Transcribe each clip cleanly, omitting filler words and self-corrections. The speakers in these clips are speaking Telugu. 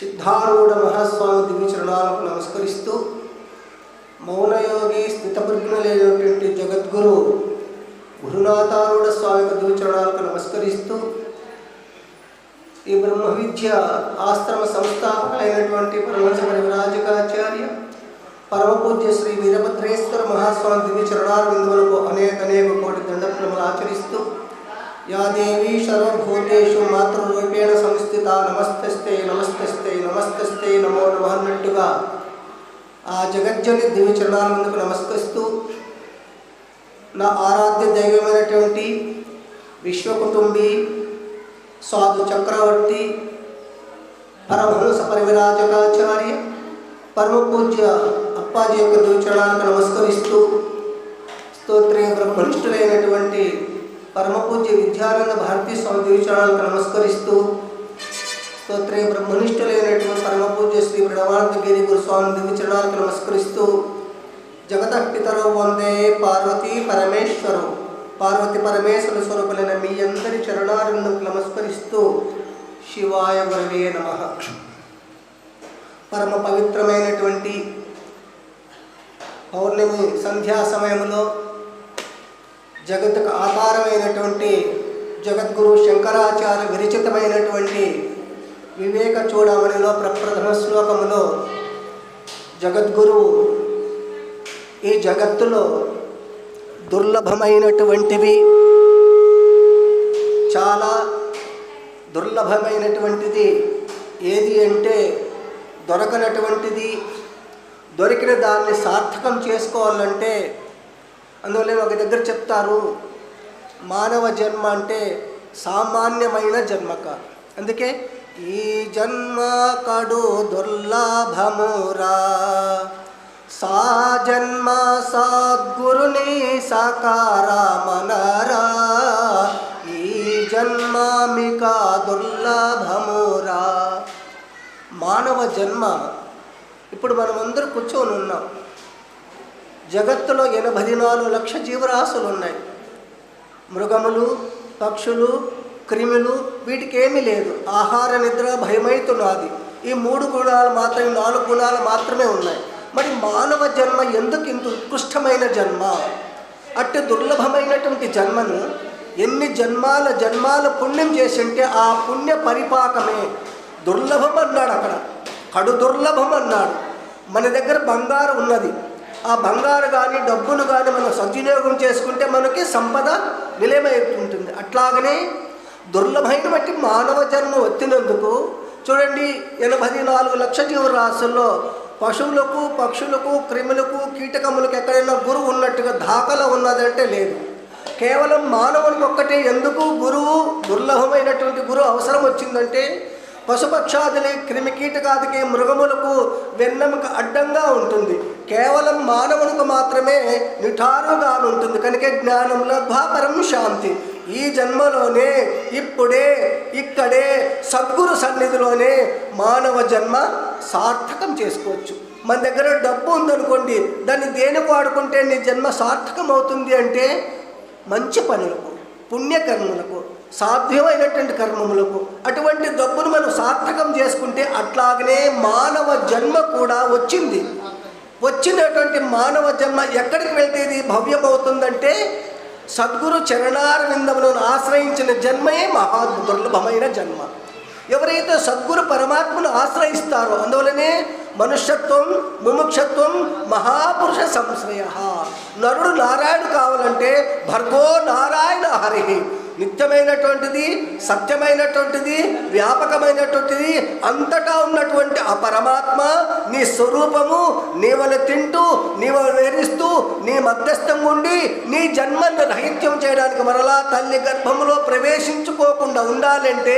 సిద్ధారూఢ మహాస్వామి దివ్యచరణాలకు నమస్కరిస్తూ మౌనయోగి స్థితప్రజ్ఞులైనటువంటి జగద్గురు గురునాథారూఢ స్వామికి దివ్యచరణాలకు నమస్కరిస్తూ ఈ బ్రహ్మ విద్య ఆశ్రమ సంస్థాపకులైనటువంటి పరమహంస పరివ్రాజకాచార్య పరమపూజ్య శ్రీ వీరభద్రేశ్వర మహాస్వామి దివ్యచరణాల బిందువులకు అనేక కోటి దండప్రములు ఆచరిస్తూ యా దేవీ సర్వభూతేషు మాతృరూపేణ సంస్థిత నమస్తస్తే నమస్తస్తే నమస్తస్తే నమో నమః అన్నట్టుగా ఆ జగజ్జని దివ్యచరణాల ముందుకు నమస్కరిస్తూ నా ఆరాధ్య దైవమైనటువంటి విశ్వకుటుంబీ సాధు చక్రవర్తి పరమహంస పరివిరాజకాచార్య పరమపూజ్య అప్పాజీ యొక్క దివ్యచరణాలకు నమస్కరిస్తూ స్తోత్రీయ బ్రహ్మనిష్ఠులైనటువంటి పరమపూజ్య విద్యానంద భారతీ స్వామి దివ్యచరణాలకు నమస్కరిస్తూ స్తోత్రీయ బ్రహ్మనిష్ఠులైనటువంటి పరమపూజ్య శ్రీ ప్రణవానందగిరి గురుస్వామి దివ్యచరణాలకు నమస్కరిస్తూ జగతః పితరౌ వందే పార్వతీ పరమేశ్వరు పార్వతి పరమేశ్వర స్వరూపులైన మీ అందరి చరణాలను నమస్కరిస్తూ శివాయ గురవే నమః. పరమ పవిత్రమైనటువంటి పౌర్ణమి సంధ్యా సమయంలో జగత్తుకు ఆధారమైనటువంటి జగద్గురు శంకరాచార్య విరచితమైనటువంటి వివేక చూడమణిలో ప్రప్రథమ శ్లోకములో జగద్గురువు ఈ జగత్తులో దుర్లభమైనటువంటివి చాలా దుర్లభమైనటువంటిది ఏది అంటే దొరకనటువంటిది, దొరికిన దాన్ని సార్థకం చేసుకోవాలంటే అందువల్ల ఒక దగ్గర చెప్తారు మానవ జన్మ అంటే సామాన్యమైన జన్మ కాదు. అందుకే ఈ జన్మ కడు దుర్లభమురా సా జన్మ సద్గురుని సాకారమనరా ఈ జన్మ మిక దుర్లభమురా. మానవ జన్మ ఇప్పుడు మనమందరూ కూర్చొని ఉన్నాం. జగత్తులో 84 లక్షల జీవరాశులు ఉన్నాయి. మృగములు, పక్షులు, క్రిములు వీటికి ఏమీ లేదు. ఆహార నిద్ర భయమైతున్నది. ఈ 3 గుణాలు మాత్రమే, 4 గుణాలు మాత్రమే ఉన్నాయి. మరి మానవ జన్మ ఎందుకు ఇంత ఉత్కృష్టమైన జన్మ? అట్టి దుర్లభమైనటువంటి జన్మను ఎన్ని జన్మాల పుణ్యం చేసింటే ఆ పుణ్య పరిపాకమే దుర్లభం అన్నాడు. అక్కడ కడు దుర్లభం అన్నాడు. మన దగ్గర బంగారు ఉన్నది. ఆ బంగారు కానీ డబ్బును కానీ మనం సద్వినియోగం చేసుకుంటే మనకి సంపద విలయమవుతుంటుంది. అట్లాగనే దుర్లభమైన బట్టి మానవ జన్మ వచ్చినందుకు చూడండి 84 లక్షల జీవరాశుల్లో పశువులకు, పక్షులకు, క్రిములకు, కీటకములకు ఎక్కడైనా గురువు ఉన్నట్టుగా దాఖలా ఉన్నదంటే లేదు. కేవలం మానవునికి ఒక్కటే ఎందుకు గురువు దుర్లభమైనటువంటి గురువు అవసరం వచ్చిందంటే పశుపక్షాదులే, క్రిమి కీటకాదికి, మృగములకు వెన్నెముక అడ్డంగా ఉంటుంది. కేవలం మానవునికి మాత్రమే నిఠారుగా ఉంటుంది. కనుక జ్ఞానంలో ద్వాపరం శాంతి. ఈ జన్మలోనే ఇప్పుడే ఇక్కడే సద్గురు సన్నిధిలోనే మానవ జన్మ సార్థకం చేసుకోవచ్చు. మన దగ్గర డబ్బు ఉందనుకోండి, దాన్ని దేనికి వాడుకుంటే నీ జన్మ సార్థకం అవుతుంది అంటే మంచి పనులకు, పుణ్యకర్మలకు, సాధ్యమైనటువంటి కర్మములకు. అటువంటి డబ్బును మనం సార్థకం చేసుకుంటే అట్లాగనే మానవ జన్మ కూడా వచ్చింది. వచ్చినటువంటి మానవ జన్మ ఎక్కడికి వెళ్తే ఇది భవ్యమవుతుందంటే సద్గురు చరణారవిందములను ఆశ్రయించిన జన్మయే మహా దుర్లభమైన జన్మ. ఎవరైతే సద్గురు పరమాత్మను ఆశ్రయిస్తారో అందువలనే మనుష్యత్వం, ముముక్షత్వం, మహాపురుష సంశ్రయ. నరుడు నారాయణ కావాలంటే భర్గో నారాయణ హరి. నిత్యమైనటువంటిది, సత్యమైనటువంటిది, వ్యాపకమైనటువంటిది, అంతటా ఉన్నటువంటి ఆ పరమాత్మ నీ స్వరూపము నీవను తింటూ, నీవను వేరిస్తూ, నీ మధ్యస్థం ఉండి నీ జన్మను రహిత్యం చేయడానికి మరలా తల్లి గర్భములో ప్రవేశించుకోకుండా ఉండాలంటే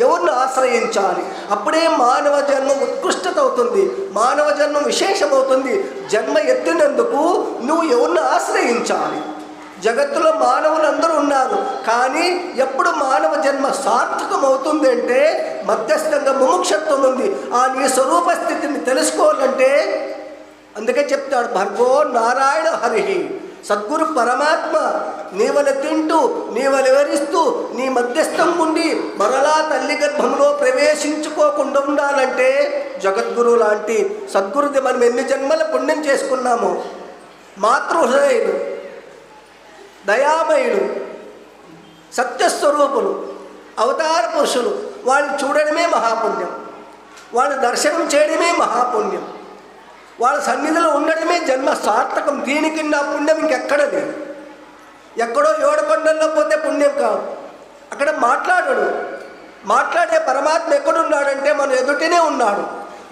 ఎవరిని ఆశ్రయించాలి? అప్పుడే మానవ జన్మ ఉత్కృష్టత అవుతుంది, మానవ జన్మ విశేషమవుతుంది. జన్మ ఎత్తినందుకు నువ్వు ఎవరిని ఆశ్రయించాలి? జగత్తులో మానవులు అందరూ ఉన్నారు. కానీ ఎప్పుడు మానవ జన్మ సార్థకం అవుతుంది అంటే మధ్యస్థంగా ముముక్షత్వం ఉంది. ఆ నీ స్వరూప స్థితిని తెలుసుకోవాలంటే అందుకే చెప్తాడు భర్గో నారాయణ హరి. సద్గురు పరమాత్మ నీవల తింటూ నీవల వివరిస్తూ నీ మధ్యస్థం ఉండి మరలా తల్లి గర్భంలో ప్రవేశించుకోకుండా ఉండాలంటే జగద్గురు లాంటి సద్గురుది మనం ఎన్ని జన్మల పుణ్యం చేసుకున్నామో. మాతృహృదయులు, దయామయులు, సత్యస్వరూపులు, అవతార పురుషులు, వాళ్ళని చూడడమే మహాపుణ్యం, వాళ్ళ దర్శనం చేయడమే మహాపుణ్యం, వాళ్ళ సన్నిధిలో ఉండడమే జన్మ సార్థకం. దీనికి నా పుణ్యం ఇంకెక్కడ లేదు. ఎక్కడో ఏడుకొండల్లో పోతే పుణ్యం కాదు. అక్కడ మాట్లాడే పరమాత్మ ఎక్కడున్నాడంటే మన ఎదుటినే ఉన్నాడు.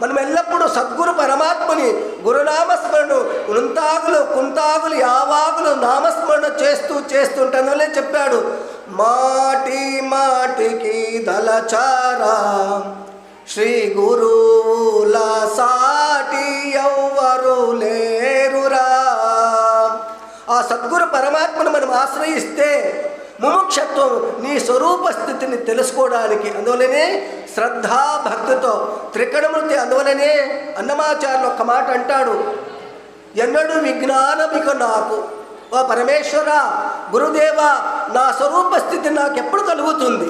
మనం ఎల్లప్పుడూ సద్గురు పరమాత్మని గురునామస్మరణ వృంతాగులు కుంతాగులు యావాగులు నామస్మరణ చేస్తుంటాను చెప్పాడు. మాటి మాటికి దళచారా శ్రీ గురువుల సాటి ఎవ్వరు లేరురా. ఆ సద్గురు పరమాత్మను మనం ఆశ్రయిస్తే ముముక్షత్వం నీ స్వరూప స్థితిని తెలుసుకోవడానికి. అందువలనే శ్రద్ధా భక్తితో త్రికణములతో. అందువలనే అన్నమాచార్యులు ఒక్క మాట అంటాడు, ఎన్నడూ విజ్ఞానమిక నాకు. ఓ పరమేశ్వర గురుదేవా, నా స్వరూప స్థితి నాకు ఎప్పుడు కలుగుతుంది?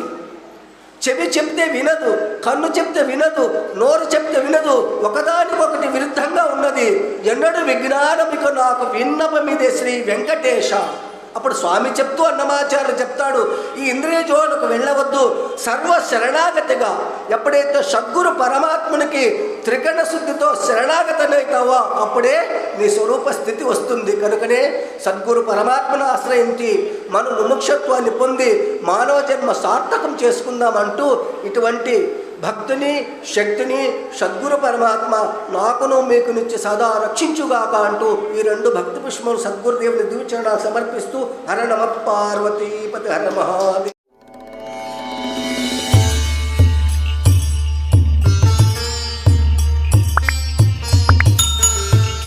చెవి చెప్తే వినదు, కన్ను చెప్తే వినదు, నోరు చెప్తే వినదు, ఒకదానికొకటి విరుద్ధంగా ఉన్నది. ఎన్నడూ విజ్ఞానమిక నాకు విన్నపమిదే శ్రీ వెంకటేశ. అప్పుడు స్వామి చెప్తూ అన్నమాచార్యులు చెప్తాడు, ఈ ఇంద్రియ జోలకు వెళ్ళవద్దు, సర్వ శరణాగతిగా ఎప్పుడైతే సద్గురు పరమాత్మునికి త్రికరణ శుద్ధితో శరణాగతనవుతావో అప్పుడే నీ స్వరూప స్థితి వస్తుంది. కనుకనే సద్గురు పరమాత్మను ఆశ్రయించి మనం ముముక్షత్వాన్ని పొంది మానవ జన్మ సార్థకం చేసుకుందామంటూ ఇటువంటి భక్తిని శక్తిని సద్గురు పరమాత్మ నాకును మీకు నుంచి సదా రక్షించుగాక అంటూ ఈ రెండు భక్తి పుష్పములు సద్గురుదేవుని దివ్యచరణాలు సమర్పిస్తూ హర నమ పార్వతీపతి హర మహాదేవ.